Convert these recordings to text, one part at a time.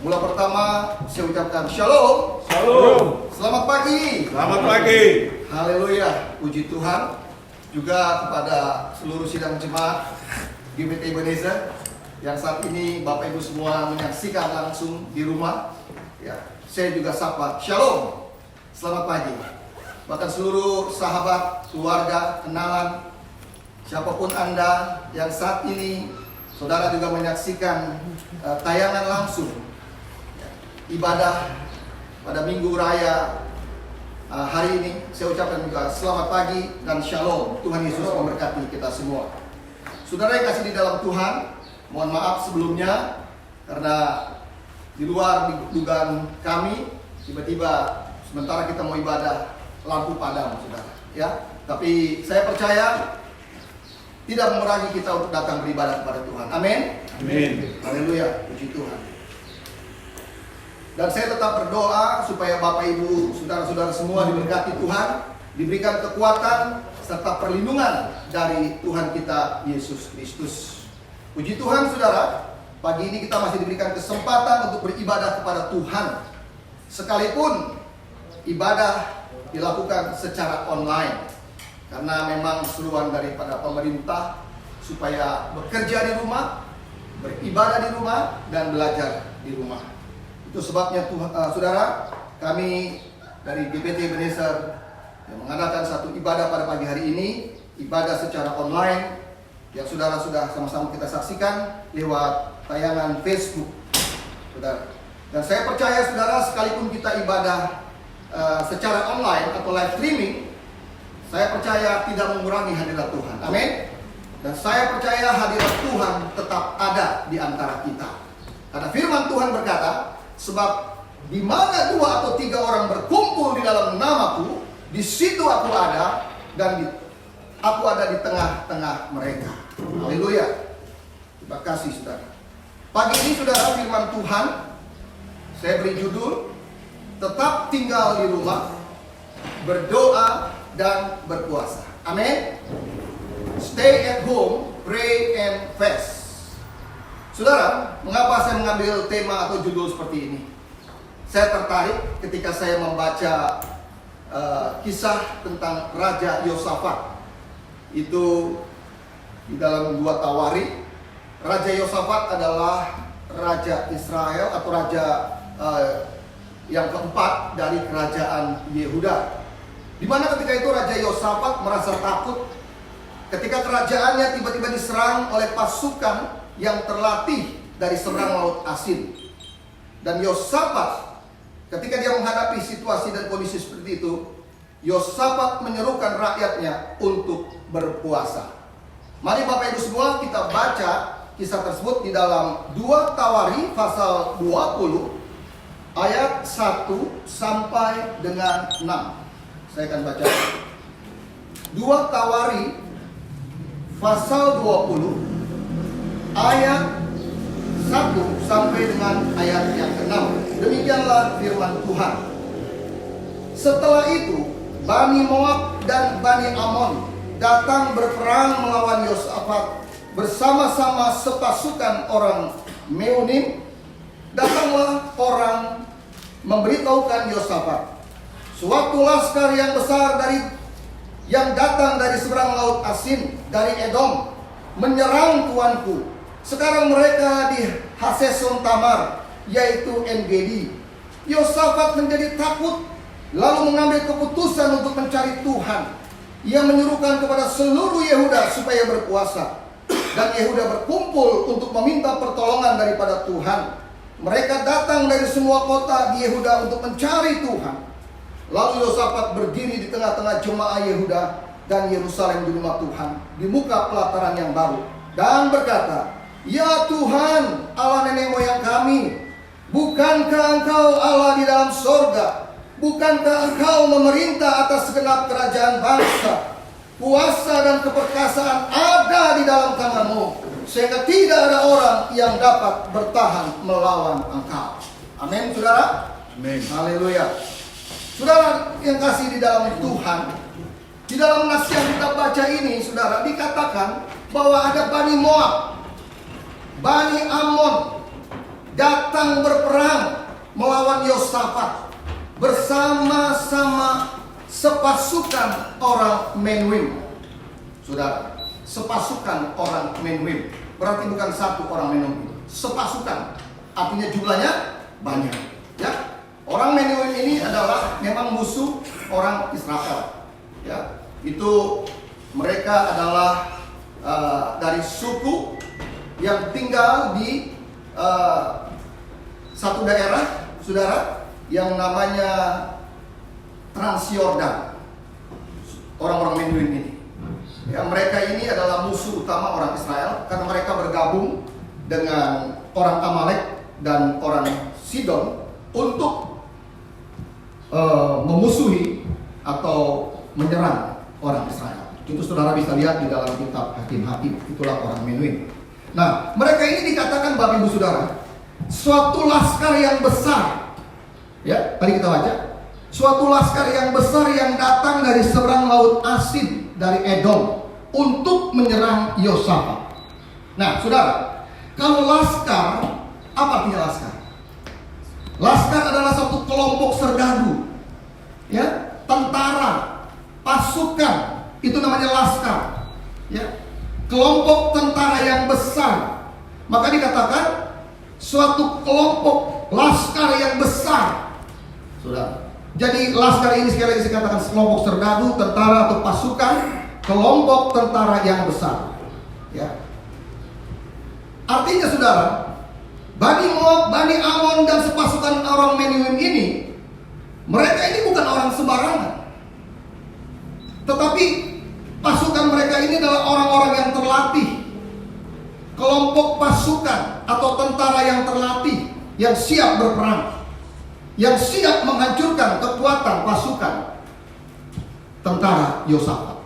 Mula pertama saya ucapkan Shalom. Shalom. Selamat pagi. Selamat pagi. Haleluya. Puji Tuhan. Juga kepada seluruh sidang jemaat GBT Ebenezer yang saat ini Bapak Ibu semua menyaksikan langsung di rumah. Ya, saya juga sapa Shalom. Selamat pagi. Bahkan seluruh sahabat, keluarga, kenalan, siapapun Anda yang saat ini saudara juga menyaksikan tayangan langsung ibadah pada Minggu Raya hari ini, saya ucapkan juga selamat pagi dan shalom. Tuhan Yesus memberkati kita semua. Saudara yang kasih di dalam Tuhan, mohon maaf sebelumnya karena di luar dugaan kami, tiba-tiba sementara kita mau ibadah lampu padam, saudara. Ya, tapi saya percaya tidak mengurangi kita untuk datang beribadah kepada Tuhan. Amin. Amin. Haleluya, puji Tuhan. Dan saya tetap berdoa supaya Bapak Ibu, saudara-saudara semua diberkati Tuhan, diberikan kekuatan serta perlindungan dari Tuhan kita Yesus Kristus. Puji Tuhan saudara, pagi ini kita masih diberikan kesempatan untuk beribadah kepada Tuhan. Sekalipun ibadah dilakukan secara online, karena memang seruan daripada pemerintah supaya bekerja di rumah, beribadah di rumah, dan belajar di rumah. Itu sebabnya saudara, kami dari GBT Ebenezer yang mengadakan satu ibadah pada pagi hari ini, ibadah secara online yang saudara sudah sama-sama kita saksikan lewat tayangan Facebook, saudara. Dan saya percaya saudara, sekalipun kita ibadah secara online atau live streaming, saya percaya tidak mengurangi hadirat Tuhan. Amin. Dan saya percaya hadirat Tuhan tetap ada di antara kita. Karena firman Tuhan berkata, sebab di mana 2 atau 3 orang berkumpul di dalam namaku, di situ aku ada, dan aku ada di tengah-tengah mereka. Haleluya. Terima kasih saudara. Pagi ini saudara, firman Tuhan saya beri judul, tetap tinggal di rumah, berdoa dan berpuasa. Amin. Stay at home, pray and fast. Saudara, mengapa saya mengambil tema atau judul seperti ini? Saya tertarik ketika saya membaca kisah tentang Raja Yosafat. Itu di dalam 2 Tawari. Raja Yosafat adalah Raja Israel atau Raja yang keempat dari kerajaan Yehuda. Di mana ketika itu Raja Yosafat merasa takut ketika kerajaannya tiba-tiba diserang oleh pasukan yang terlatih dari seberang laut Asin. Dan Yosafat ketika dia menghadapi situasi dan kondisi seperti itu, Yosafat menyerukan rakyatnya untuk berpuasa. Mari Bapak Ibu semua kita baca kisah tersebut di dalam 2 Tawari pasal 20 ayat 1 sampai dengan 6. Saya akan baca 2 Tawari pasal 20 ayat 1 sampai dengan ayat yang ke-6. Demikianlah firman Tuhan. Setelah itu Bani Moab dan Bani Amon datang berperang melawan Yosafat bersama-sama sepasukan orang Meunim. Datanglah orang memberitahukan Yosafat, suatu laskar yang besar yang datang dari seberang laut Asin, dari Edom, menyerang tuanku. Sekarang mereka di Haseson Tamar, yaitu En-Gedi. Yosafat menjadi takut, lalu mengambil keputusan untuk mencari Tuhan. Ia menyuruhkan kepada seluruh Yehuda supaya berpuasa, dan Yehuda berkumpul untuk meminta pertolongan daripada Tuhan. Mereka datang dari semua kota di Yehuda untuk mencari Tuhan. Lalu Yosafat berdiri di tengah-tengah jemaah Yehuda dan Yerusalem di rumah Tuhan, di muka pelataran yang baru, dan berkata, "Ya Tuhan, Allah nenek moyang kami, bukankah Engkau Allah di dalam sorga? Bukankah Engkau memerintah atas segenap kerajaan bangsa? Kuasa dan keperkasaan ada di dalam tangan-Mu, sehingga tidak ada orang yang dapat bertahan melawan Engkau." Amin, saudara. Amin. Haleluya. Saudara yang kasih di dalam Tuhan, di dalam nas yang kita baca ini, saudara, dikatakan bahwa ada Bani Moab, Bani Amon, datang berperang melawan Yosafat bersama-sama sepasukan orang Menuim. Saudara, sepasukan orang Menuim berarti bukan satu orang Menuim, sepasukan, artinya jumlahnya banyak. Ya, orang Menuim ini adalah memang musuh orang Israel. Ya, itu mereka adalah dari suku yang tinggal di satu daerah, saudara, yang namanya Transyordan. Orang-orang Menuim ini, ya, mereka ini adalah musuh utama orang Israel karena mereka bergabung dengan orang Amalek dan orang Sidon untuk memusuhi atau menyerang orang Israel. Itu saudara bisa lihat di dalam kitab Hakim-Hakim. Itulah orang Menuim. Nah, mereka ini dikatakan, Bapak Ibu Saudara, suatu laskar yang besar. Ya, tadi kita baca, suatu laskar yang besar yang datang dari seberang laut Asin, dari Edom, untuk menyerang Yosafat. Nah, saudara, kalau laskar, apa artinya laskar? Laskar adalah satu kelompok serdadu, ya, tentara, pasukan, itu namanya laskar, ya, kelompok tentara yang besar. Maka dikatakan suatu kelompok laskar yang besar, saudara. Jadi laskar ini sekali lagi saya katakan kelompok serdadu, tentara atau pasukan, kelompok tentara yang besar, ya. Artinya saudara, Bani Moab, Bani Amon dan sepasukan orang Menuim ini, mereka ini bukan orang sembarangan, tetapi pasukan mereka ini adalah orang-orang yang terlatih, kelompok pasukan atau tentara yang terlatih, yang siap berperang, yang siap menghancurkan kekuatan pasukan tentara Yosafat.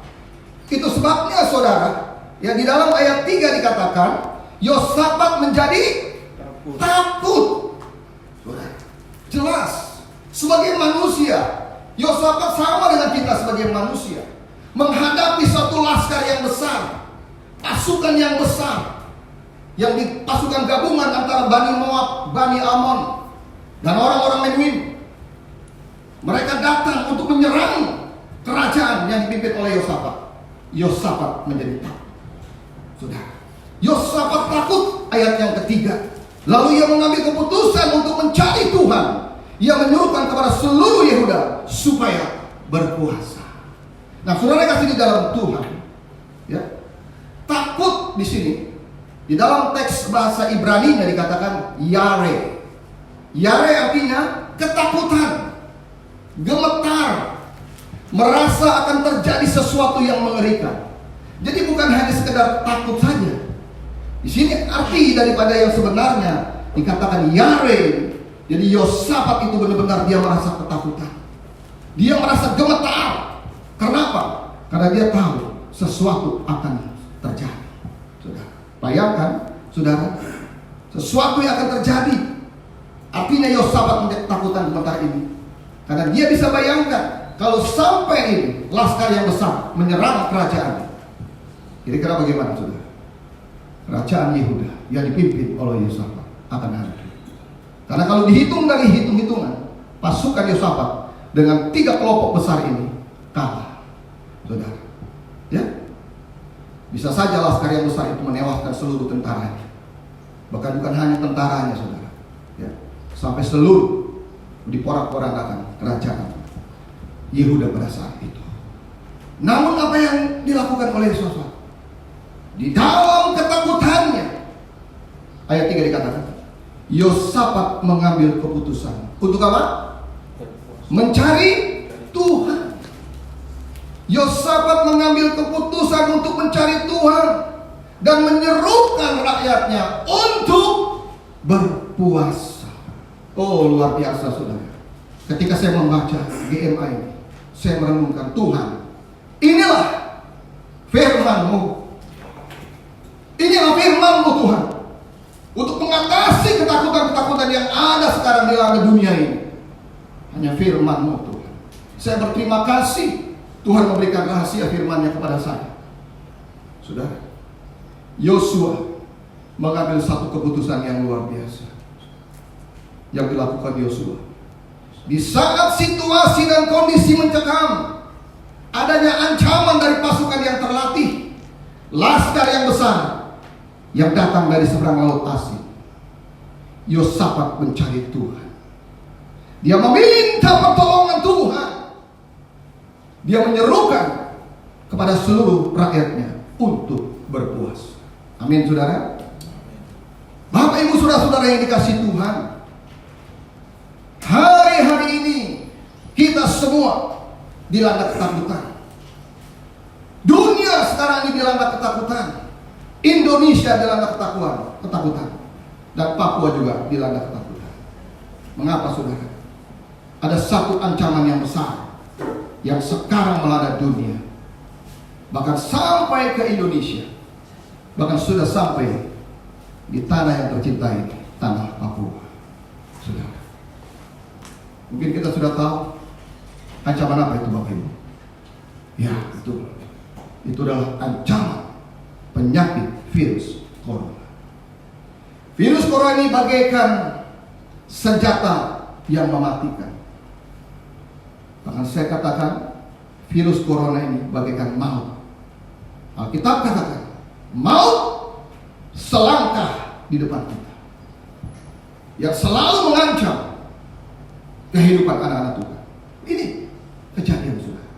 Itu sebabnya saudara, ya, di dalam ayat 3 dikatakan Yosafat menjadi takut. Saudara, jelas sebagai manusia, Yosafat sama dengan kita sebagai manusia, menghadapi satu laskar yang besar, pasukan yang besar, yang di pasukan gabungan antara Bani Moab, Bani Amon, dan orang-orang Menuim. Mereka datang untuk menyerang kerajaan yang dipimpin oleh Yosafat. Yosafat menjadi takut. Sudah, Yosafat takut, ayat yang ketiga. Lalu ia mengambil keputusan untuk mencari Tuhan. Ia menyuruhkan kepada seluruh Yehuda supaya berpuasa. Nah, saudara kasih di dalam Tuhan, ya, takut di sini di dalam teks bahasa Ibrani-nya dikatakan yare. Yare artinya ketakutan, gemetar, merasa akan terjadi sesuatu yang mengerikan. Jadi bukan hanya sekedar takut saja. Di sini arti daripada yang sebenarnya dikatakan yare. Jadi Yosafat itu benar-benar dia merasa ketakutan. Dia merasa gemetar. Kenapa? Karena dia tahu sesuatu akan terjadi. Saudara, bayangkan, saudara, sesuatu yang akan terjadi. Artinya Yosafat menjadi ketakutan gemetar ini. Karena dia bisa bayangkan kalau sampai ini laskar yang besar menyerang kerajaan. Kira-kira bagaimana, saudara? Kerajaan Yehuda yang dipimpin oleh Yosafat akan hancur. Karena kalau dihitung dari hitung-hitungan, pasukan Yosafat dengan 3 kelompok besar ini kalah, saudara. Ya, bisa saja laskar yang besar itu menewaskan seluruh tentaranya. Bahkan bukan hanya tentaranya, saudara. Ya, sampai seluruh diporak-porandakan kerajaan Yehuda pada saat itu. Namun apa yang dilakukan oleh Yosafat? Di dalam ketakutannya, ayat 3 dikatakan, Yosafat mengambil keputusan untuk apa? Mencari Tuhan. Yosafat mengambil keputusan untuk mencari Tuhan dan menyerukan rakyatnya untuk berpuasa. Oh, luar biasa, saudara. Ketika saya membaca GMA ini, saya merenungkan, Tuhan, inilah firman-Mu. Inilah firman-Mu, Tuhan, untuk mengatasi ketakutan-ketakutan yang ada sekarang di dalam dunia ini. Hanya firman-Mu, Tuhan. Saya berterima kasih Tuhan memberikan rahasia firman-Nya kepada saya. Saudara, Yosua mengambil satu keputusan yang luar biasa. yang dilakukan Yosua. Di saat situasi dan kondisi mencekam, adanya ancaman dari pasukan yang terlatih, laskar yang besar yang datang dari seberang laut asing, Yosafat mencari Tuhan. Dia meminta pertolongan Tuhan. Dia menyerukan kepada seluruh rakyatnya untuk berpuasa. Amin, saudara. Bapak, ibu, saudara-saudara yang dikasihi Tuhan, hari-hari ini kita semua dilanda ketakutan. Dunia sekarang ini dilanda ketakutan. Indonesia dilanda ketakutan. Dan Papua juga dilanda ketakutan. Mengapa, saudara? Ada satu ancaman yang besar yang sekarang melanda dunia, bahkan sampai ke Indonesia, bahkan sudah sampai di tanah yang tercinta ini, tanah Papua. Saudara, mungkin kita sudah tahu ancaman apa itu, Bapak Ibu? Ya, betul. Itu adalah ancaman penyakit virus corona. Virus corona ini bagaikan senjata yang mematikan. Bahkan saya katakan virus corona ini bagaikan maut. Alkitab katakan maut selangkah di depan kita, yang selalu mengancam kehidupan anak-anak Tuhan. Ini kejadian, saudara.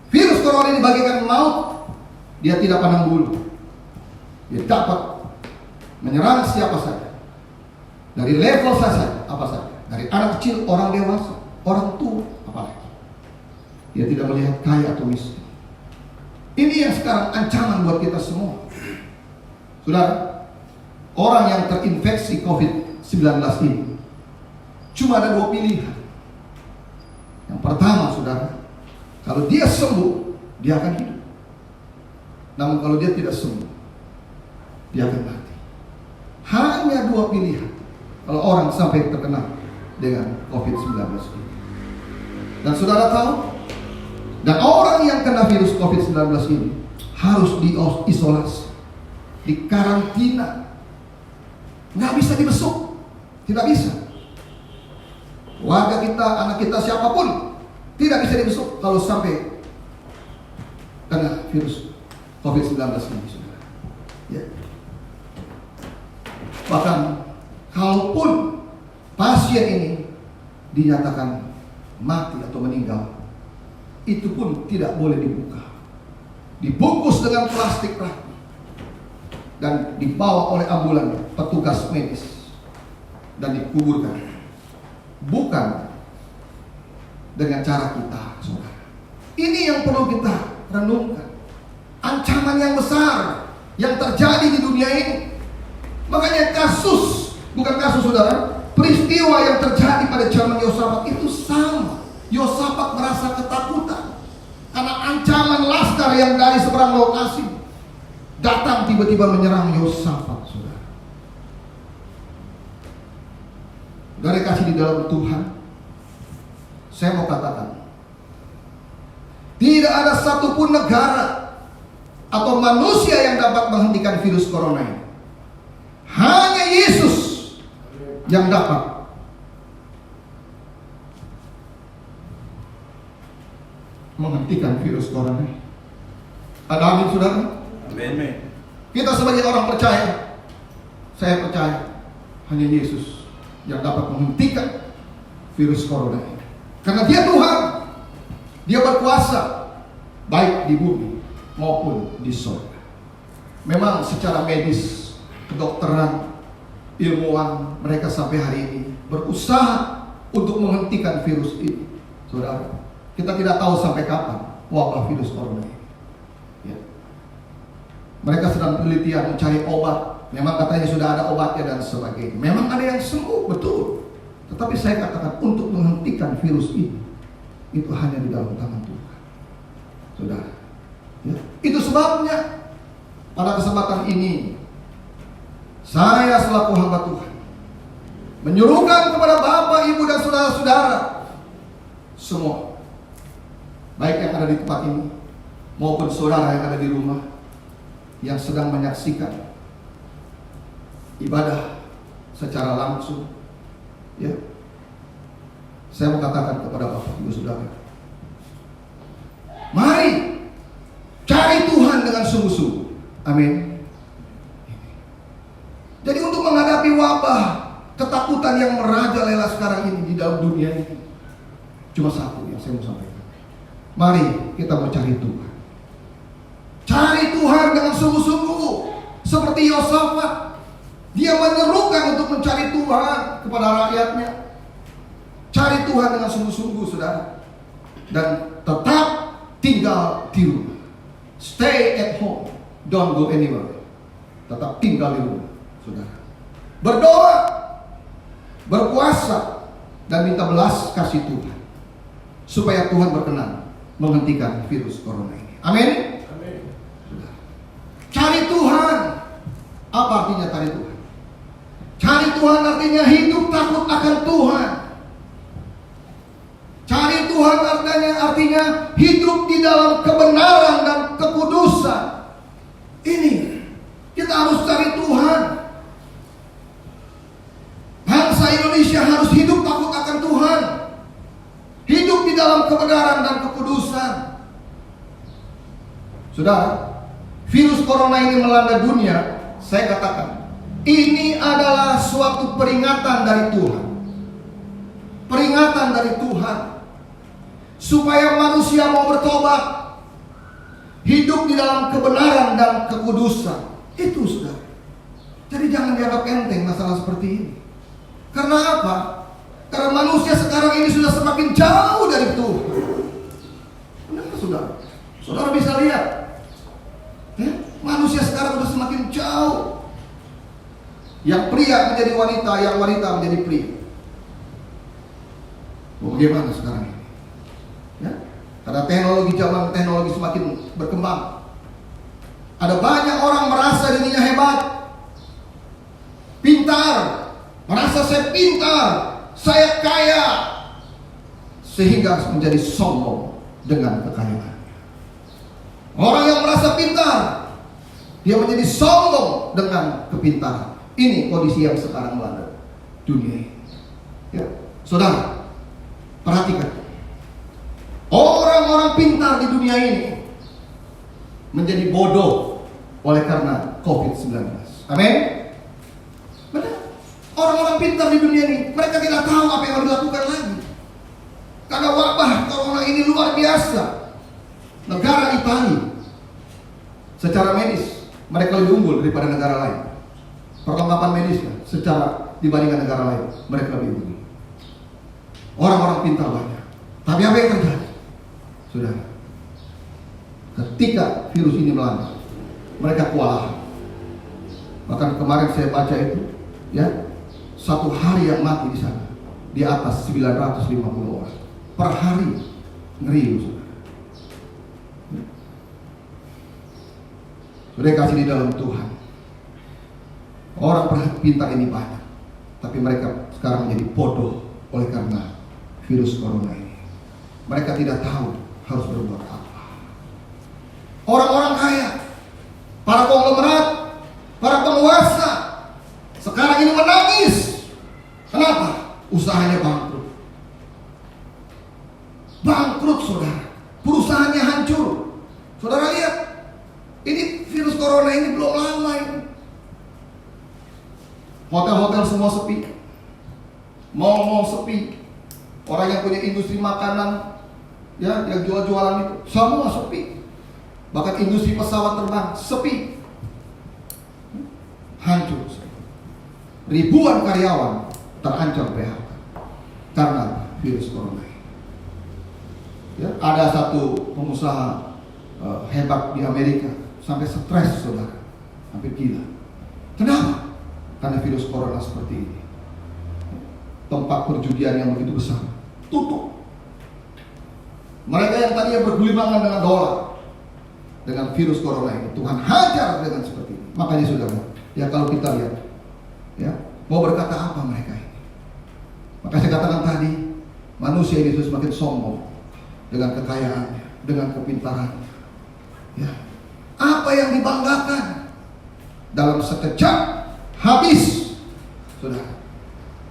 Virus corona ini bagaikan maut. Dia tidak pandang bulu. Dia dapat menyerang siapa saja, dari level saja, apa saja, dari anak kecil, orang dewasa, orang tua, apalagi. Dia tidak melihat kaya atau miskin. Ini yang sekarang ancaman buat kita semua. Saudara, orang yang terinfeksi COVID-19 ini cuma ada dua pilihan. Yang pertama, saudara, kalau dia sembuh, dia akan hidup. Namun kalau dia tidak sembuh, dia akan mati. Hanya dua pilihan kalau orang sampai terkena dengan COVID-19 ini. Dan saudara tahu, dan orang yang kena virus COVID-19 ini harus diisolasi, dikarantina, nggak bisa dibesuk, tidak bisa. Warga kita, anak kita, siapapun tidak bisa dibesuk kalau sampai kena virus COVID-19 ini, saudara. Ya. Bahkan kalaupun pasien ini dinyatakan mati atau meninggal, itu pun tidak boleh dibuka. Dibungkus dengan plastik rapi dan dibawa oleh ambulan petugas medis dan dikuburkan. Bukan dengan cara kita, saudara. Ini yang perlu kita renungkan. Ancaman yang besar yang terjadi di dunia ini. Makanya bukan kasus, saudara, peristiwa yang terjadi pada zaman Yosafat itu sama. Yosafat merasa ketakutan karena ancaman laskar yang dari seberang laut asing datang tiba-tiba menyerang Yosafat, saudara. Dari kasih di dalam Tuhan, saya mau katakan, tidak ada satupun negara atau manusia yang dapat menghentikan virus corona ini. Hanya Yesus yang dapat menghentikan virus corona. Ada amin, saudara? Amin. Kita sebagai orang percaya, saya percaya hanya Yesus yang dapat menghentikan virus corona ini. Karena dia Tuhan, dia berkuasa baik di bumi maupun di surga. Memang secara medis, kedokteran, ilmuwan, mereka sampai hari ini berusaha untuk menghentikan virus ini, saudara. Kita tidak tahu sampai kapan wabah virus corona ini. Ya. Mereka sedang penelitian mencari obat. Memang katanya sudah ada obatnya dan sebagainya. Memang ada yang sembuh, betul. Tetapi saya katakan untuk menghentikan virus ini, itu hanya di dalam tangan Tuhan, saudara. Ya. Itu sebabnya pada kesempatan ini saya selaku hamba Tuhan menyuruhkan kepada Bapak, Ibu, dan saudara-saudara semua, baik yang ada di tempat ini maupun saudara yang ada di rumah yang sedang menyaksikan ibadah secara langsung Ya, saya mau katakan kepada Bapak Ibu Saudara, mari cari Tuhan dengan sungguh-sungguh. Amin. Jadi untuk menghadapi wabah ketakutan yang merajalela sekarang ini di dalam dunia ini, cuma satu yang saya mau sampaikan. Mari kita mau cari Tuhan. Cari Tuhan dengan sungguh-sungguh. Seperti Yosafat, dia menyerukan untuk mencari Tuhan kepada rakyatnya. Cari Tuhan dengan sungguh-sungguh, saudara. Dan tetap tinggal di rumah. Stay at home, don't go anywhere. Tetap tinggal di rumah, saudara. Berdoa, berpuasa, dan minta belas kasih Tuhan, supaya Tuhan berkenan menghentikan virus corona ini. Amin. Cari Tuhan. Apa artinya cari Tuhan? Cari Tuhan artinya hidup takut akan Tuhan. Cari Tuhan artinya hidup di dalam kebenaran dan kekudusan. Ini kita harus cari Tuhan. Bangsa Indonesia harus hidup takut akan Tuhan. Hidup di dalam kebenaran dan kekudusan. Saudara, virus corona ini melanda dunia. Saya katakan, ini adalah suatu peringatan dari Tuhan. Peringatan dari Tuhan supaya manusia mau bertobat, hidup di dalam kebenaran dan kekudusan. Itu, saudara. Jadi jangan dianggap enteng masalah seperti ini. Karena apa? Karena manusia sekarang ini sudah semakin jauh dari Tuhan. Kenapa, saudara? Saudara bisa lihat, manusia sekarang sudah semakin jauh. Yang pria menjadi wanita, yang wanita menjadi pria. Bagaimana sekarang ini? Ya? Karena teknologi semakin berkembang. Ada banyak orang merasa dirinya hebat, pintar, merasa saya pintar, saya kaya, sehingga menjadi sombong dengan kekayaan. Orang yang merasa pintar, dia menjadi sombong dengan kepintaran. Ini kondisi yang sekarang melanda dunia ini. Ya. Saudara, perhatikan. Orang-orang pintar di dunia ini menjadi bodoh oleh karena COVID-19. Amin. Benar. Orang-orang pintar di dunia ini, mereka tidak tahu apa yang harus dilakukan lagi. Karena wabah corona ini luar biasa. Negara Italia secara medis mereka lebih unggul daripada negara lain. Perlengkapan medisnya secara dibandingkan negara lain, mereka lebih unggul. Orang-orang pintar banyak. Tapi apa yang terjadi? Sudah, ketika virus ini melanda, mereka kewalahan. Bahkan kemarin saya baca itu, ya, satu hari yang mati di sana di atas 950 orang per hari. Ngeri, sudah kasih di dalam Tuhan. Orang pintar ini banyak, tapi mereka sekarang menjadi bodoh oleh karena virus corona ini. Mereka tidak tahu harus berbuat apa. Orang-orang kaya, para konglomerat, para penguasa sekarang ini menangis. Kenapa? Usahanya bangkrut. Bangkrut, saudara. Perusahaannya hancur. Saudara lihat, ini virus corona ini belum lama ini. Hotel-hotel semua sepi, mal-mal sepi, orang yang punya industri makanan, ya, yang jual-jualan itu semua sepi. Bahkan industri pesawat terbang sepi, hancur. Ribuan karyawan terancam PHK karena virus corona ini. Ya, ada satu pengusaha hebat di Amerika sampai stres, saudara, hampir gila. Kenapa? Karena virus corona seperti ini. Tempat perjudian yang begitu besar tutup. Mereka yang tadinya bergelimbangan dengan dolar, dengan virus corona ini, Tuhan hajar dengan seperti ini. Makanya saudara, ya kalau kita lihat, ya, mau berkata apa mereka ini? Maka saya katakan tadi, manusia ini sudah semakin sombong dengan kekayaannya, dengan kepintarannya. Ya, apa yang dibanggakan dalam sekejap habis, saudara.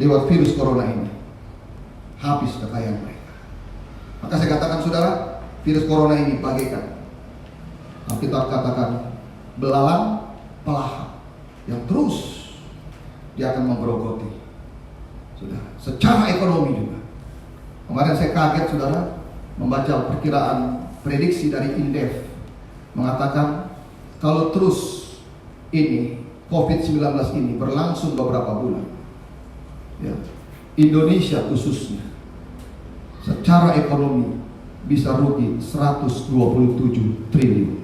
lewat virus corona ini. Habis kekayaan mereka. Maka saya katakan saudara, virus corona ini bagaikan kita katakan belalang pelahap yang terus dia akan menggerogoti saudara, secara ekonomi juga. Kemarin saya kaget saudara membaca perkiraan prediksi dari Indef mengatakan kalau terus ini COVID-19 ini berlangsung beberapa bulan, ya, Indonesia khususnya secara ekonomi bisa rugi 127 triliun.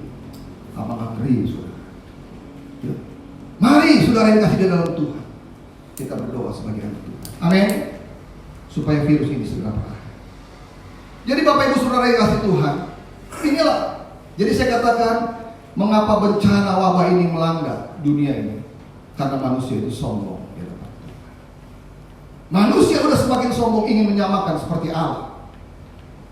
Apakah ngeri saudara? Ya. Mari saudara yang kasih di dalam Tuhan, kita berdoa sebagai anak Tuhan. Amin. Supaya virus ini segera berakhir. Jadi Bapak Ibu saudara yang kasih Tuhan, inilah. Jadi saya katakan, mengapa bencana wabah ini melanda dunia ini? Karena manusia itu sombong. Manusia sudah semakin sombong, ingin menyamakan seperti Allah.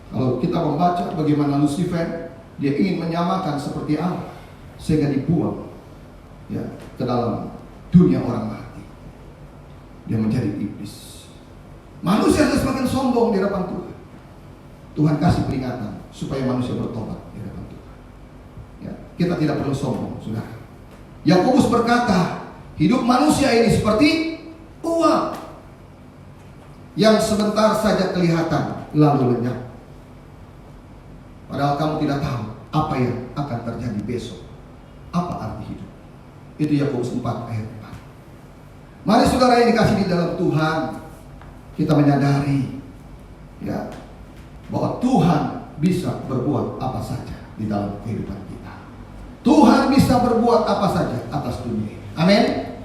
Kalau kita membaca bagaimana Lucifer, dia ingin menyamakan seperti Allah, sehingga dibuang ya ke dalam dunia orang mati. Dia menjadi iblis. Manusia sudah semakin sombong di hadapan Tuhan. Tuhan kasih peringatan supaya manusia bertobat di hadapan Tuhan. Ya, kita tidak perlu sombong, saudara. Yakobus berkata, hidup manusia ini seperti uang yang sebentar saja kelihatan lalu lenyap. Padahal kamu tidak tahu apa yang akan terjadi besok. Apa arti hidup? Itu Yakobus 4 ayat 4. Mari saudara yang dikasih di dalam Tuhan, kita menyadari ya bahwa Tuhan bisa berbuat apa saja di dalam kehidupan kita. Tuhan bisa berbuat apa saja atas dunia. Amin.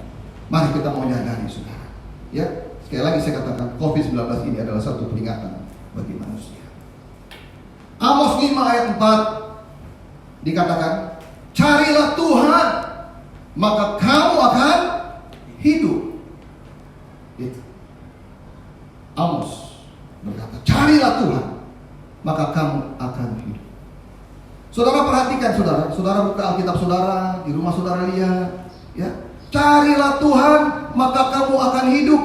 Mari kita mau menyadari saudara. Ya, sekali lagi saya katakan COVID-19 ini adalah satu peringatan bagi manusia. Amos 5 ayat 4 dikatakan, carilah Tuhan, maka kamu akan hidup. Gitu. Amos berkata, carilah Tuhan, maka kamu akan hidup. Saudara perhatikan saudara, saudara buka Alkitab saudara, di rumah saudara lihat, ya. Carilah Tuhan, maka kamu akan hidup.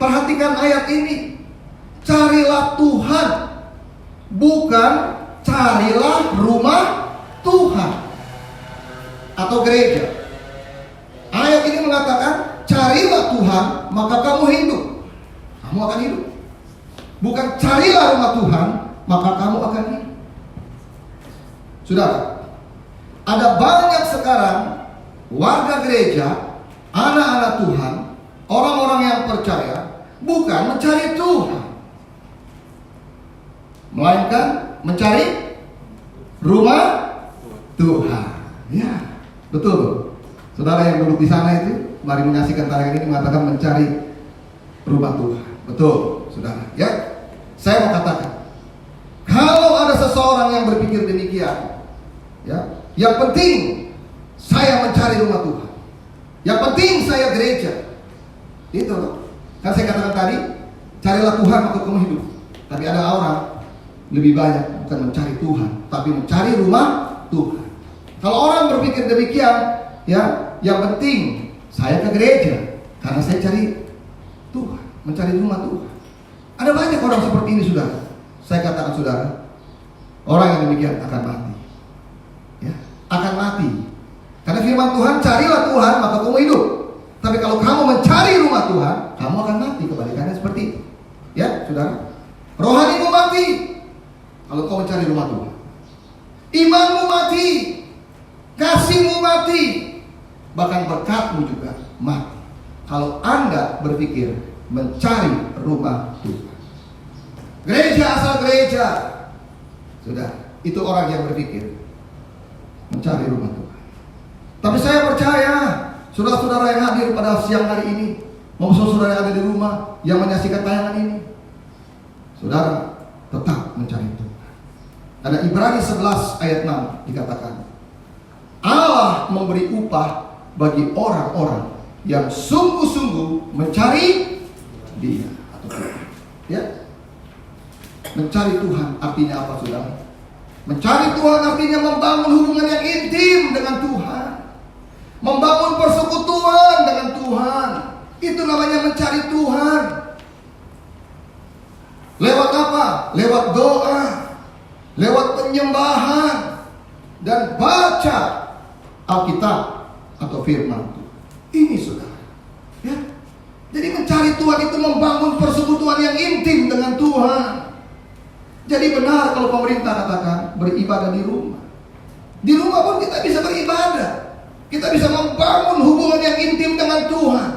Perhatikan ayat ini. Carilah Tuhan, bukan carilah rumah Tuhan atau gereja. Ayat ini mengatakan, carilah Tuhan, maka kamu hidup. Kamu akan hidup. Bukan carilah rumah Tuhan, maka kamu akan hidup. Saudara, ada banyak sekarang warga gereja, anak-anak Tuhan, orang-orang yang percaya, bukan mencari Tuhan, melainkan mencari rumah Tuhan. Ya, betul. Saudara yang duduk di sana itu, mari menyaksikan tayangan ini mengatakan mencari rumah Tuhan. Betul, saudara. Ya, saya mau katakan, kalau ada seseorang yang berpikir demikian, ya, yang penting saya mencari rumah Tuhan, yang penting saya gereja, itu loh. Kan saya katakan tadi, carilah Tuhan maka kamu hidup. Tapi ada orang lebih banyak bukan mencari Tuhan, tapi mencari rumah Tuhan. Kalau orang berpikir demikian, ya, yang penting saya ke gereja karena saya cari Tuhan, mencari rumah Tuhan. Ada banyak orang seperti ini, saudara. Saya katakan saudara, orang yang demikian akan mati. Ya, akan mati. Karena firman Tuhan, carilah Tuhan maka kamu hidup. Tapi kalau kamu mencari rumah Tuhan, kamu akan mati. Kebalikannya seperti itu. Ya, saudara. Rohanimu mati kalau kau mencari rumah Tuhan. Imanmu mati, kasihmu mati, bahkan berkatmu juga mati kalau Anda berpikir mencari rumah Tuhan. Gereja asal gereja, sudah, itu orang yang berpikir mencari rumah Tuhan. Tapi saya percaya saudara-saudara yang hadir pada siang hari ini, maupun saudara yang ada di rumah yang menyaksikan tayangan ini, saudara tetap mencari Tuhan. Ada Ibrani 11 ayat 6 dikatakan, Allah memberi upah bagi orang-orang yang sungguh-sungguh mencari Dia atau Tuhan. Ya, mencari Tuhan artinya apa, saudara? Mencari Tuhan artinya membangun hubungan yang intim dengan Tuhan, membangun persekutuan dengan Tuhan, Itu namanya mencari Tuhan. Lewat apa? Lewat doa, lewat penyembahan, dan baca Alkitab atau firman Tuhan. Ini saudara, ya. Jadi mencari Tuhan itu membangun persekutuan yang intim dengan Tuhan. Jadi benar kalau pemerintah katakan beribadah di rumah. Di rumah pun kita bisa beribadah. Kita bisa membangun hubungan yang intim dengan Tuhan.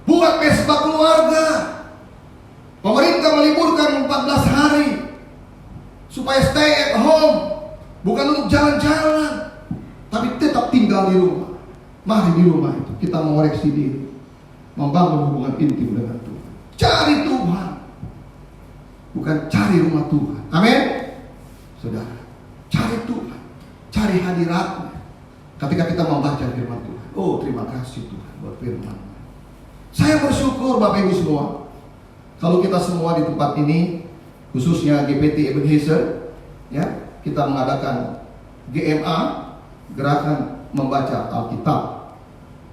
Buat mesbah keluarga. Pemerintah meliburkan 14 hari supaya stay at home, bukan untuk jalan-jalan, tapi tetap tinggal di rumah. Mari di rumah itu kita mengoreksi diri, membangun hubungan intim dengan Tuhan. Cari Tuhan, bukan cari rumah Tuhan. Amin. Saudara, cari Tuhan, cari hadirat-Nya. Ketika kita membaca firman Tuhan, oh terima kasih Tuhan buat firman. Saya bersyukur Bapak Ibu semua, kalau kita semua di tempat ini, khususnya GPT Ebenezer, ya, kita mengadakan GMA, Gerakan Membaca Alkitab,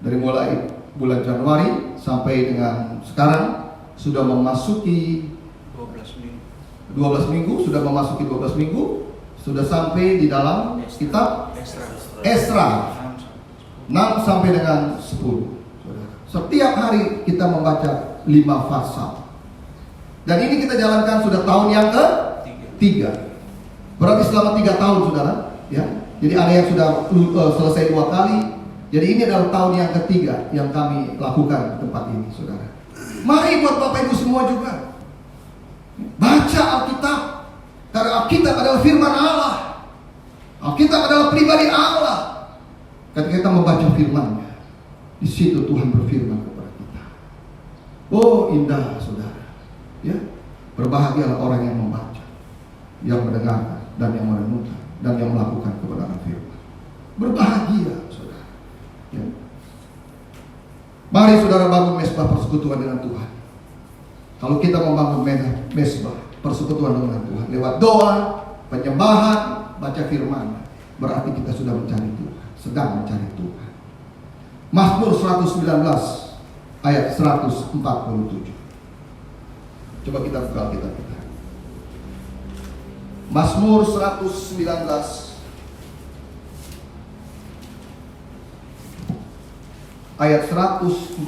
dari mulai bulan Januari sampai dengan sekarang sudah memasuki 12 minggu, sudah memasuki 12 minggu, sudah sampai di dalam kitab Esra 6 sampai dengan 10. Setiap hari kita membaca 5 pasal. Dan ini kita jalankan sudah tahun yang ke-3. Berarti selama 3 tahun saudara, ya. Jadi ada yang sudah selesai 2 kali. Jadi ini adalah tahun yang ke-3 yang kami lakukan di tempat ini, saudara. Mari buat Bapak Ibu semua juga baca Alkitab. Karena Alkitab adalah firman Allah. Alkitab adalah pribadi Allah. Ketika kita membaca firman-Nya, di situ Tuhan berfirman kepada kita. Oh indah saudara, ya. Berbahagialah orang yang membaca, yang mendengarkan, dan yang merenungkan, dan yang melakukan kebenaran firman. Berbahagia saudara, ya. Mari saudara bangun mesbah persekutuan dengan Tuhan. Kalau kita membangun mesbah persekutuan dengan Tuhan lewat doa, penyembahan, baca firman, berarti kita sudah mencari Tuhan, sedang mencari Tuhan. Mazmur 119 ayat 147. Coba kita buka Alkitab kita. Mazmur 119 ayat 147.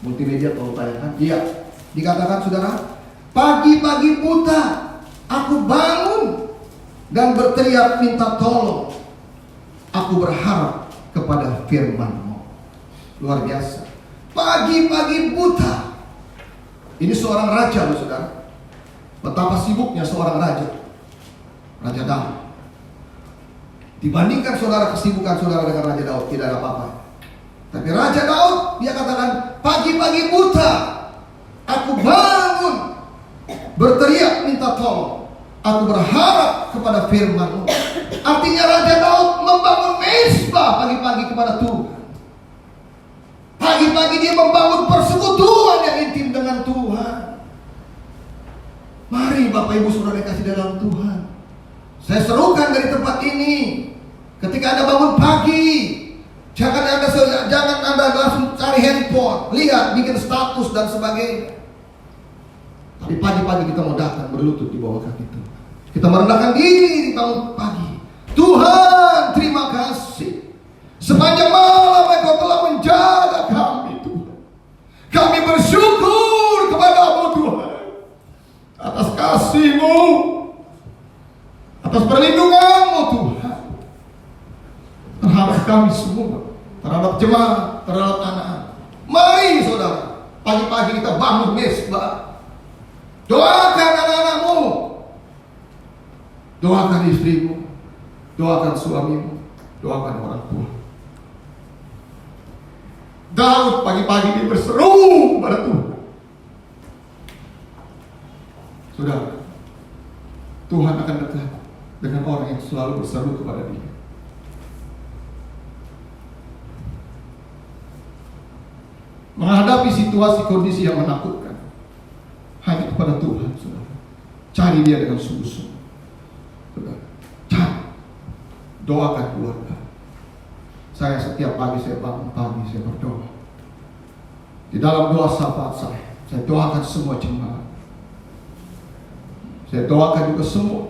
Multimedia tolong tayangkan. Iya, dikatakan saudara, pagi-pagi buta aku bangun dan berteriak minta tolong. Aku berharap kepada firman-Mu. Luar biasa. Pagi-pagi buta. Ini seorang raja loh saudara. Betapa sibuknya seorang raja. Raja Daud. Dibandingkan saudara kesibukan saudara dengan Raja Daud, tidak ada apa-apa. Tapi Raja Daud, dia katakan, pagi-pagi buta aku bangun, berteriak minta tolong. Aku berharap kepada firman-Mu. Artinya Raja Daud membangun mesbah pagi-pagi kepada Tuhan. Pagi-pagi dia membangun persekutuan yang intim dengan Tuhan. Mari Bapak Ibu Saudara yang kasih dalam Tuhan, saya serukan dari tempat ini, ketika Anda bangun pagi, jangan Anda langsung cari handphone, lihat, bikin status dan sebagainya. Tapi pagi-pagi kita mau datang berlutut di bawah kaki Tuhan. Kita merendahkan diri bangun pagi. Tuhan, terima kasih. Sepanjang malam Engkau telah menjaga kami Tuhan. Kami bersyukur kepada-Mu Tuhan atas kasih-Mu, atas perlindungan-Mu Tuhan terhadap kami semua, terhadap jemaat, terhadap anak-anak. Mari saudara, pagi-pagi kita bangun mesbah. Doakan anak-anakmu, doakan istrimu, doakan suamimu, doakan orang tua. Daud pagi-pagi dia berseru kepada Tuhan. Saudara, Tuhan akan dekat dengan orang yang selalu berseru kepada Dia. Menghadapi situasi kondisi yang menakutkan, hanya kepada Tuhan, saudara. Cari Dia dengan sungguh-sungguh. Saudara, cari. Doakan keluarga. Saya setiap pagi saya bangun pagi, saya berdoa. Di dalam doa syafaat saya doakan semua jemaat. Saya doakan juga semua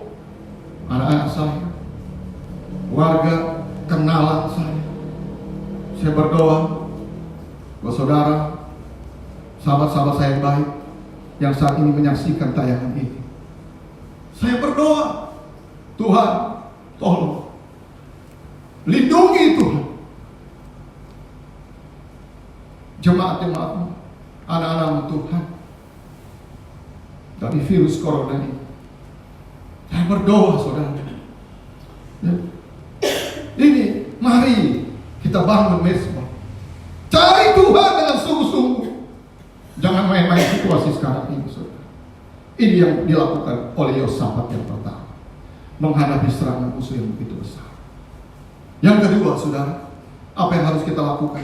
anak-anak saya, warga, kenalan saya. Saya berdoa buat saudara, sahabat-sahabat saya yang baik yang saat ini menyaksikan tayangan ini. Saya berdoa, Tuhan, tolong lindungi Tuhan jemaat-jemaat-Mu, anak-anak-Mu Tuhan, dari virus corona ini. Saya berdoa, saudara. Ya. Ini, mari kita bangun mesbah. Cari Tuhan dengan sungguh-sungguh. Jangan main-main situasi sekarang ini, saudara. Ini yang dilakukan oleh Yosafat yang pertama, menghadapi serangan musuh yang begitu besar. Yang kedua, saudara, apa yang harus kita lakukan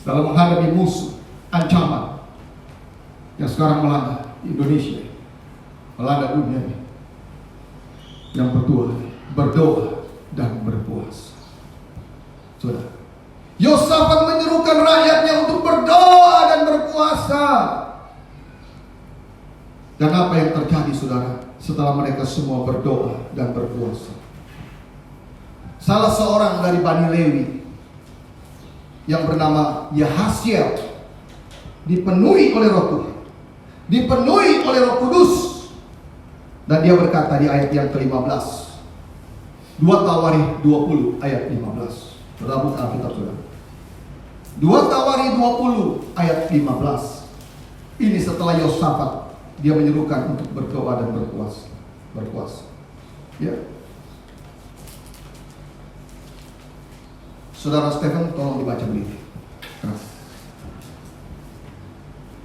dalam menghadapi musuh, ancaman yang sekarang melanda Indonesia, melanda dunia ini? Yang kedua, berdoa dan berpuasa. Saudara, Yosafat menyerukan rakyatnya untuk berdoa dan berpuasa. Dan apa yang terjadi, saudara, setelah mereka semua berdoa dan berpuasa? Salah seorang dari Bani Lewi yang bernama Yahasiel dipenuhi oleh Roh Tuhan, dipenuhi oleh Roh Kudus, dan dia berkata di ayat yang ke-15, 2 Tawarikh 20 ayat 15. Saudara buka Alkitab, saudara. 2 Tawarikh 20 ayat 15. Ini setelah Yosafat dia menyerukan untuk berdoa dan berpuasa. Ya. Saudara Stephen, tolong dibaca berita.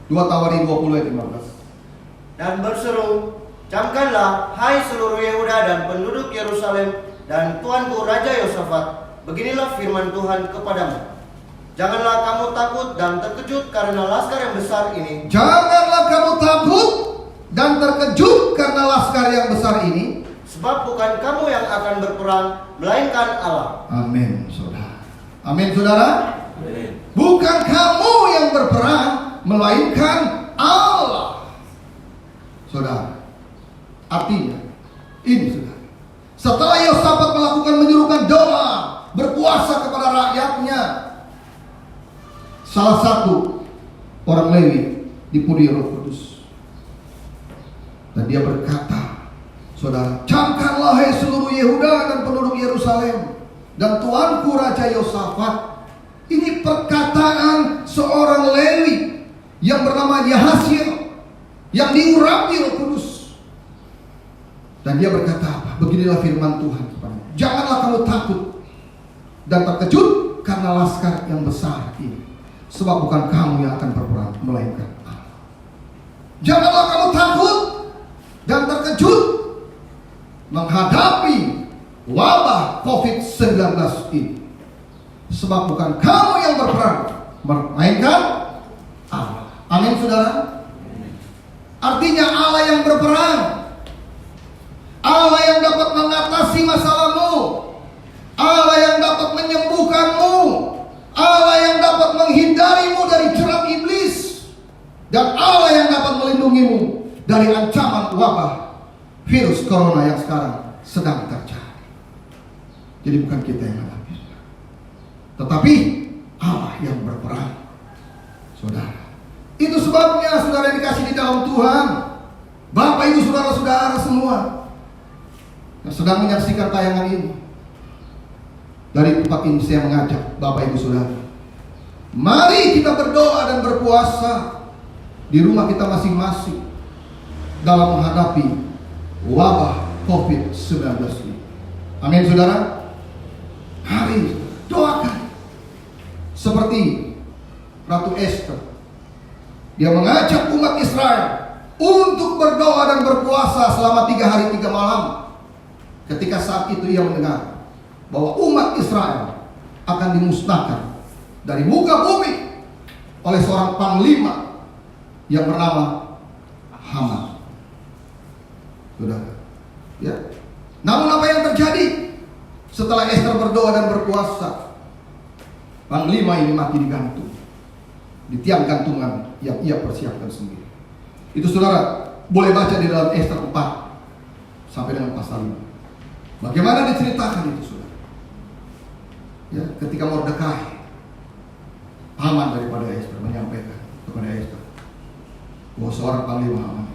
2 Tawarikh 20 ayat 15. Dan berseru, camkanlah, hai seluruh Yehuda dan penduduk Yerusalem dan tuanku Raja Yosafat, beginilah firman Tuhan kepadamu. Janganlah kamu takut dan terkejut karena laskar yang besar ini. Janganlah kamu takut dan terkejut karena laskar yang besar ini. Sebab bukan kamu yang akan berperang, melainkan Allah. Amin, saudara. Amin, saudara. Amin. Bukan kamu yang berperang, melainkan Allah. Saudara, artinya ini, saudara, setelah Yosafat melakukan menyerukan doa, berpuasa kepada rakyatnya, salah satu orang Lewi dipenuhi Roh Kudus, dan dia berkata, saudara, camkanlah hai seluruh Yehuda dan penduduk Yerusalem dan tuanku Raja Yosafat. Ini perkataan seorang Lewi yang bernama Yahasiel, yang diurapi Roh Kudus. Dan dia berkata apa? Beginilah firman Tuhan kepadamu. Janganlah kamu takut dan terkejut karena laskar yang besar ini. Sebab bukan kamu yang akan berperang, melainkan Allah. Janganlah kamu takut dan terkejut menghadapi wabah COVID-19 ini. Sebab bukan kamu yang berperang, melainkan Allah. Amin, saudara. Artinya Allah yang berperang, Allah yang dapat mengatasi masalahmu, Allah yang dapat menyembuhkanmu, Allah yang dapat menghindarimu dari jerat iblis, dan Allah yang dapat melindungimu dari ancaman wabah virus corona yang sekarang sedang terjadi. Jadi bukan kita yang menghadapi, tetapi Allah yang berperang, saudara. Itu sebabnya saudara yang dikasih di dalam Tuhan, Bapak Ibu saudara-saudara semua yang sedang menyaksikan tayangan ini, dari tempat ini saya mengajak Bapak Ibu saudara, mari kita berdoa dan berpuasa di rumah kita masing-masing dalam menghadapi wabah COVID-19 ini. Amin, saudara. Mari doakan seperti Ratu Esther. Dia mengajak umat Israel untuk berdoa dan berpuasa selama 3 hari 3 malam. Ketika saat itu ia mendengar bahwa umat Israel akan dimusnahkan dari muka bumi oleh seorang panglima yang bernama Haman. Saudara, ya. Namun apa yang terjadi setelah Esther berdoa dan berpuasa? Panglima ini mati digantung di tiang gantungan yang ia persiapkan sendiri. Itu saudara boleh baca di dalam Ester 4 sampai dengan pasal 5. Bagaimana diceritakan itu saudara? Ya, ketika Mordekai, paman daripada Ester, menyampaikan kepada Ester bahwa seorang panglima Haman,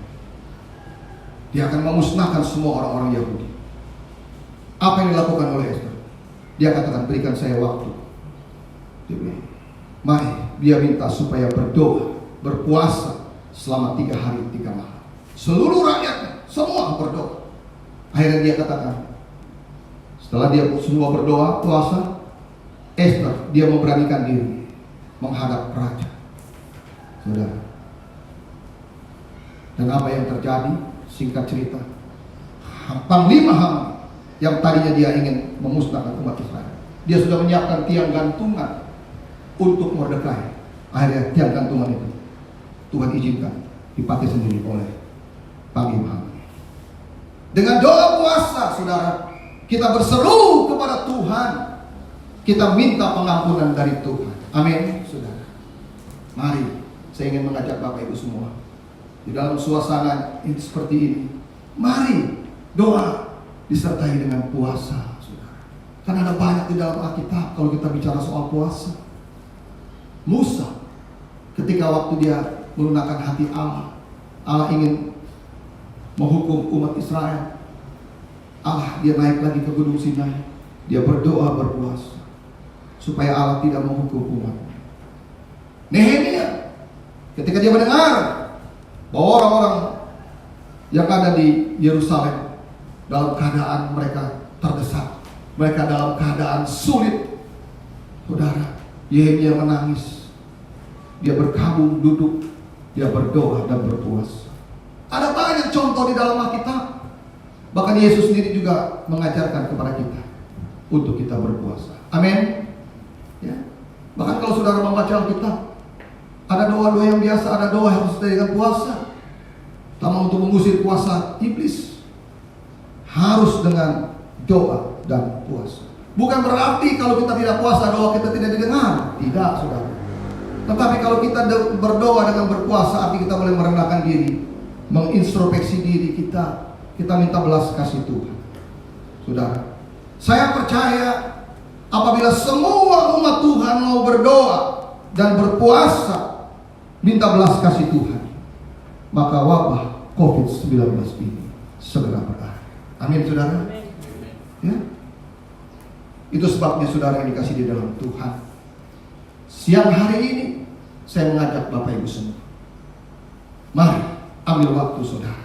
dia akan memusnahkan semua orang-orang Yahudi. Apa yang dilakukan oleh Ester? Dia katakan, berikan saya waktu. Dia bilang, mari dia minta supaya berdoa, berpuasa selama 3 hari 3 malam. Seluruh rakyatnya, semua berdoa. Akhirnya dia katakan, setelah dia semua berdoa, puasa, Ester, dia memberanikan diri menghadap raja. Saudara. Dan apa yang terjadi? Singkat cerita, Panglima Haman yang tadinya dia ingin memusnahkan umat Israel, dia sudah menyiapkan tiang gantungan untuk Mordekai. Akhirnya tiang gantungan itu Tuhan izinkan dipakai sendiri oleh Panglima Haman. Dengan doa puasa, saudara, kita berseru kepada Tuhan, kita minta pengampunan dari Tuhan. Amin, saudara. Mari, saya ingin mengajak Bapak Ibu semua di dalam suasana ini seperti ini. Mari doa disertai dengan puasa, saudara. Karena ada banyak di dalam Alkitab kalau kita bicara soal puasa. Musa, ketika waktu dia melunakkan hati Allah, Allah ingin menghukum umat Israel. Allah, dia naik lagi ke Gunung Sinai, dia berdoa berpuasa supaya Allah tidak menghukum umat. Nehemia, ketika dia mendengar bahwa orang-orang yang ada di Yerusalem dalam keadaan mereka terdesak, mereka dalam keadaan sulit, saudara, Nehemia menangis. Dia berkabung duduk, dia berdoa dan berpuasa. Ada banyak contoh di dalam Alkitab. Bahkan Yesus sendiri juga mengajarkan kepada kita untuk kita berpuasa. Amin. Ya. Bahkan kalau saudara membaca Alkitab, ada doa-doa yang biasa, ada doa yang harus dengan puasa. Pertama, untuk mengusir kuasa iblis harus dengan doa dan puasa. Bukan berarti kalau kita tidak puasa, doa kita tidak didengar. Tidak, saudara. Tetapi kalau kita berdoa dengan berpuasa, arti kita boleh merendahkan diri, mengintrospeksi diri kita, kita minta belas kasih Tuhan. Saudara, saya percaya apabila semua umat Tuhan mau berdoa dan berpuasa, minta belas kasih Tuhan, maka wabah COVID-19 ini segera berakhir. Amin, saudara. Ya. Itu sebabnya saudara yang dikasih di dalam Tuhan, siang hari ini saya mengajak Bapak Ibu semua, mari ambil waktu saudara.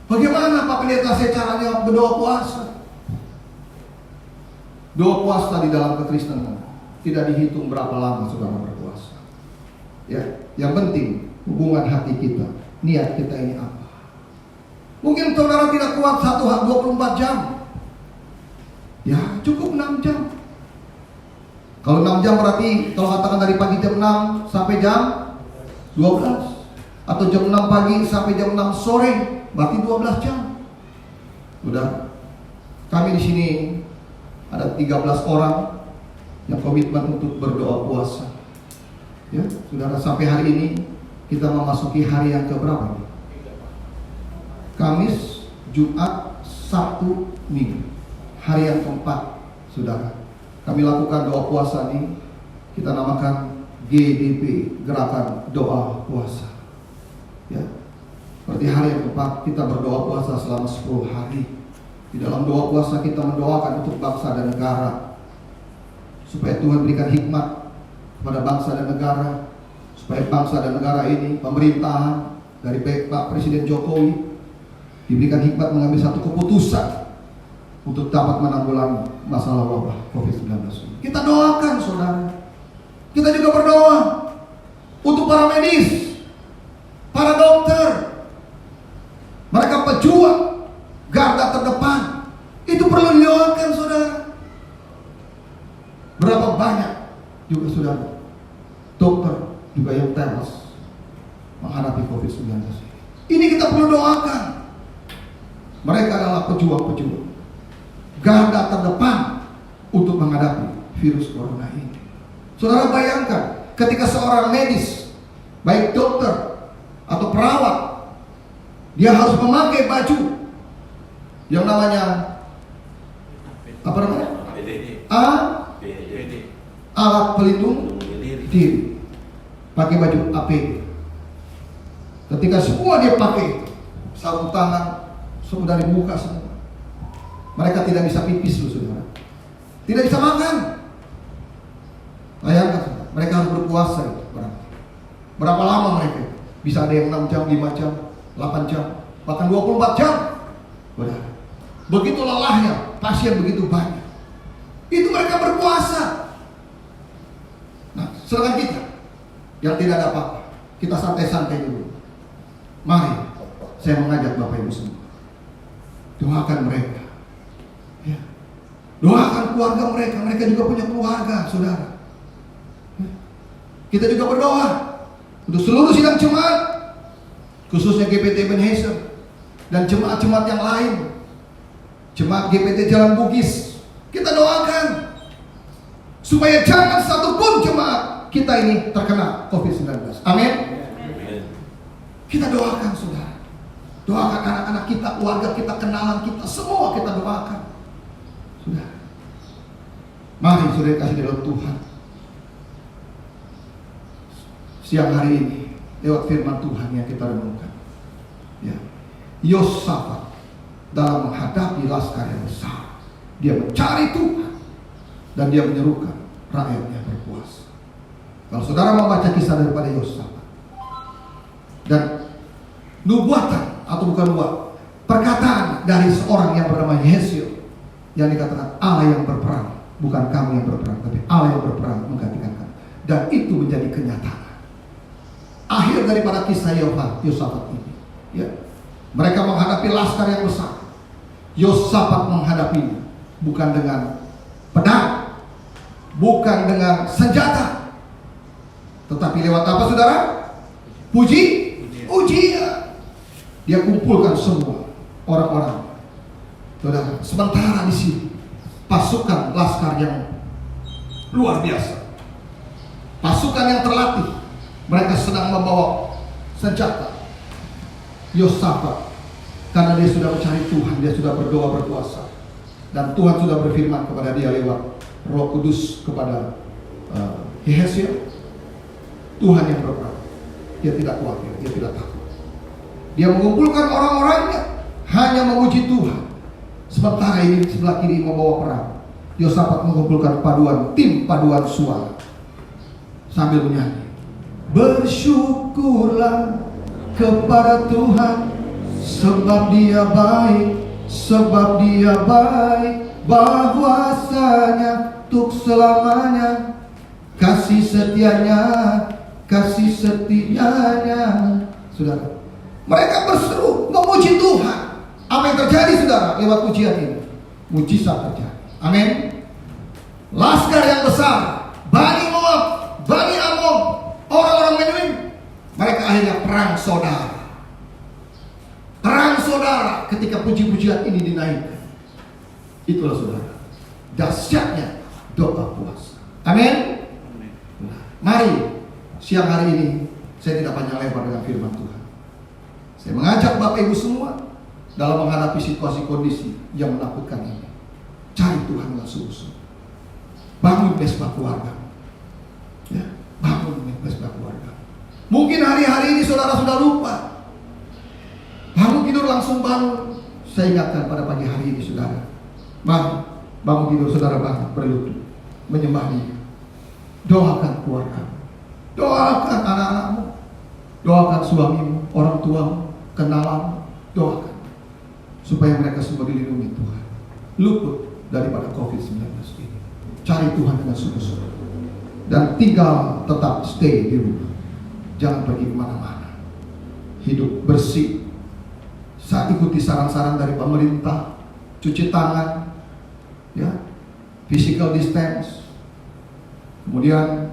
Bagaimana Pak Pendeta saya caranya berdoa puasa? Doa puasa di dalam kekristenan tidak dihitung berapa lama saudara berpuasa. Ya, yang penting hubungan hati kita, niat kita ini apa? Mungkin saudara tidak kuat 24 jam. Ya, cukup 6 jam. Kalau 6 jam berarti kalau katakan dari pagi jam 6 sampai jam 12, atau jam 6 pagi sampai jam 6 sore, berarti 12 jam. Udah. Kami di sini ada 13 orang yang komitmen untuk berdoa puasa. Ya, saudara, sampai hari ini kita memasuki hari yang keberapa? Kamis, Jumat, Sabtu, Minggu. Hari yang keempat, saudara. Kami lakukan doa puasa ini, kita namakan GDP, Gerakan Doa Puasa. Ya, berarti hari yang keempat kita berdoa puasa selama 10 hari. Di dalam doa puasa kita mendoakan untuk bangsa dan negara, supaya Tuhan berikan hikmat kepada bangsa dan negara, supaya bangsa dan negara ini, pemerintahan dari Pak Presiden Jokowi, diberikan hikmat mengambil satu keputusan untuk dapat menanggulangi masalah wabah COVID-19. Kita doakan, saudara. Kita juga berdoa untuk para medis, para dokter, mereka pejuang garda terdepan. Itu perlu didoakan, saudara. Berapa banyak juga saudara dokter juga yang tewas menghadapi COVID-19. Ini kita perlu doakan. Mereka adalah pejuang-pejuang garda terdepan untuk menghadapi virus corona ini. Saudara bayangkan ketika seorang medis, baik dokter atau perawat, dia harus memakai baju yang namanya apa namanya? Alat pelindung diri. Pakai baju APD. Ketika semua dia pakai sarung tangan, semua dari muka semua, mereka tidak bisa pipis loh saudara, tidak bisa makan. Bayangkan, mereka harus berpuasa itu. Berapa lama mereka? Bisa ada yang 6 jam, 5 jam, 8 jam, bahkan 24 jam. Begitu lelahnya, pasien begitu banyak. Itu mereka berpuasa. Nah, sedangkan kita yang tidak ada apa-apa, kita santai-santai dulu. Mari, saya mengajak Bapak Ibu semua, doakan mereka. Ya. Doakan keluarga mereka. Mereka juga punya keluarga, saudara. Ya. Kita juga berdoa untuk seluruh sidang jemaat, khususnya GPT Ebenezer dan jemaat-jemaat yang lain, jemaat GPT Jalan Bugis. Kita doakan supaya jangan satupun jemaat kita ini terkena COVID-19. Amin. Kita doakan saudara. Doakan anak-anak kita, keluarga kita, kenalan kita, semua kita doakan. Sudah. Mari saudara kasih dalam Tuhan. Siang hari ini lewat firman Tuhan yang kita renungkan. Ya. Yosafat dalam menghadapi laskar yang besar, dia mencari Tuhan dan dia menyerukan rakyatnya berpuasa. Kalau saudara membaca kisah daripada Yosafat dan nubuatan atau bukan nubuat, perkataan dari seorang yang bernama Yesio yang dikatakan Allah yang berperang, bukan kamu yang berperang, tapi Allah yang berperang menggantikan kamu. Dan itu menjadi kenyataan. Akhir daripada kisah Yosafat ini, ya, mereka menghadapi laskar yang besar. Yosafat menghadapinya bukan dengan pedang, bukan dengan senjata, tetapi lewat apa saudara? Ujian. Dia kumpulkan semua orang-orang. Saudara, sementara di sini pasukan laskar yang luar biasa, pasukan yang terlatih, mereka sedang membawa senjata. Yosafat, karena dia sudah mencari Tuhan, dia sudah berdoa berpuasa, dan Tuhan sudah berfirman kepada dia lewat Roh Kudus kepada Yehezkiel, Tuhan yang berperang. Dia tidak khawatir, dia tidak takut. Dia mengumpulkan orang-orangnya hanya memuji Tuhan. Sementara ini sebelah kiri membawa perang. Yosafat mengumpulkan tim paduan suara sambil menyanyi, bersyukurlah kepada Tuhan sebab Dia baik, bahwasanya untuk selamanya kasih setianya. Saudara, mereka berseru memuji Tuhan. Apa yang terjadi saudara lewat ujian ini? Mujizat terjadi. Amin. Laskar yang besar, Bani Moab, Bani Amon, orang-orang Menuhin, mereka akhirnya perang saudara ketika puji-pujian ini dinaikkan. Itulah saudara dahsyatnya doa puasa. Amin. Mari siang hari ini saya tidak panjang lebar dengan firman Tuhan. Saya mengajak Bapak Ibu semua dalam menghadapi situasi kondisi yang menakutkan ini, cari Tuhan dengan sungguh-sungguh. Bangun mesbah keluarga. Ya, bangun mesbah keluarga. Mungkin hari-hari ini saudara sudah lupa. Bangun tidur langsung bangun. Saya ingatkan pada pagi hari ini saudara. Bangun tidur saudara, berlutut menyembah Dia. Doakan keluarga. Doakan anak-anakmu, doakan suamimu, orang tuamu, kenalanmu, doakan supaya mereka semua dilindungi Tuhan, luput daripada COVID-19 ini. Cari Tuhan dengan sungguh-sungguh dan tinggal tetap stay di rumah, jangan pergi kemana-mana. Hidup bersih, saat ikuti saran-saran dari pemerintah, cuci tangan, ya, physical distance, kemudian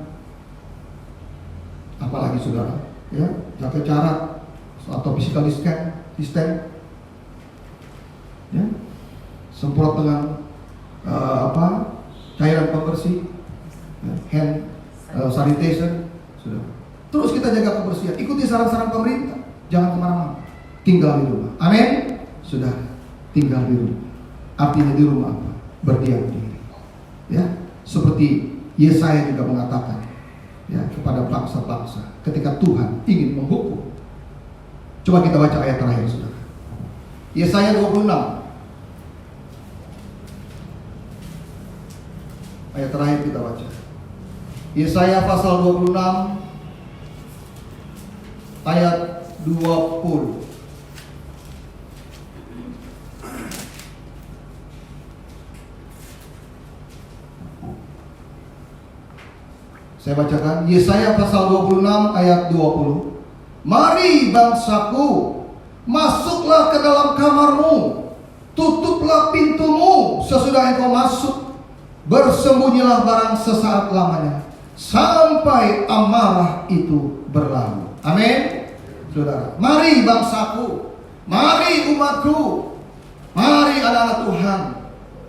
apalagi saudara, ya, jaga jarak atau physical distance, ya, semprot dengan cairan pembersih, ya, hand sanitation, sudah. Terus kita jaga kebersihan, ikuti saran-saran pemerintah, jangan kemana-mana, tinggal di rumah. Amin. Sudah, tinggal di rumah. Artinya di rumah apa? Berdiam diri. Ya, seperti Yesaya juga mengatakan, ya, kepada bangsa-bangsa ketika Tuhan ingin menghukum. Coba kita baca ayat terakhir, saudara. Yesaya 26. Ayat terakhir kita baca. Yesaya pasal 26 ayat 20. Saya bacakan Yesaya pasal 26 ayat 20. Mari bangsaku, masuklah ke dalam kamarmu, tutuplah pintumu sesudah engkau masuk, bersembunyilah barang sesaat lamanya, sampai amarah itu berlalu. Amin. Saudara, mari bangsaku, mari umatku, mari anak-anak Tuhan,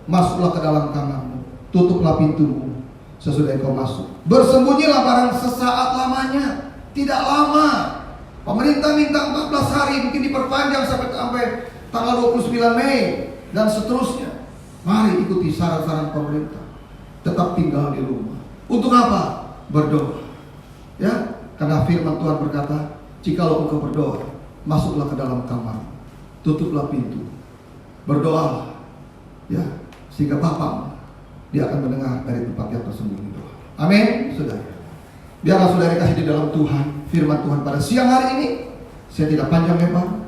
masuklah ke dalam kamarmu, tutuplah pintumu sesudah engkau masuk, bersembunyilah barang sesaat lamanya. Tidak lama. Pemerintah minta 14 hari, mungkin diperpanjang sampai tanggal 29 Mei dan seterusnya. Mari ikuti saran-saran pemerintah. Tetap tinggal di rumah. Untuk apa? Berdoa. Ya, karena firman Tuhan berkata, jikalau engkau berdoa, masuklah ke dalam kamar, tutuplah pintu, berdoalah, ya, sehingga Bapa dia akan mendengar dari tempat yang tersembunyi doa. Amin, saudara. Biarlah saudara kasih di dalam Tuhan, firman Tuhan pada siang hari ini. Saya tidak panjang lebar,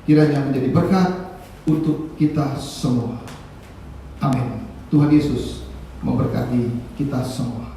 kiranya menjadi berkat untuk kita semua. Amin. Tuhan Yesus memberkati kita semua.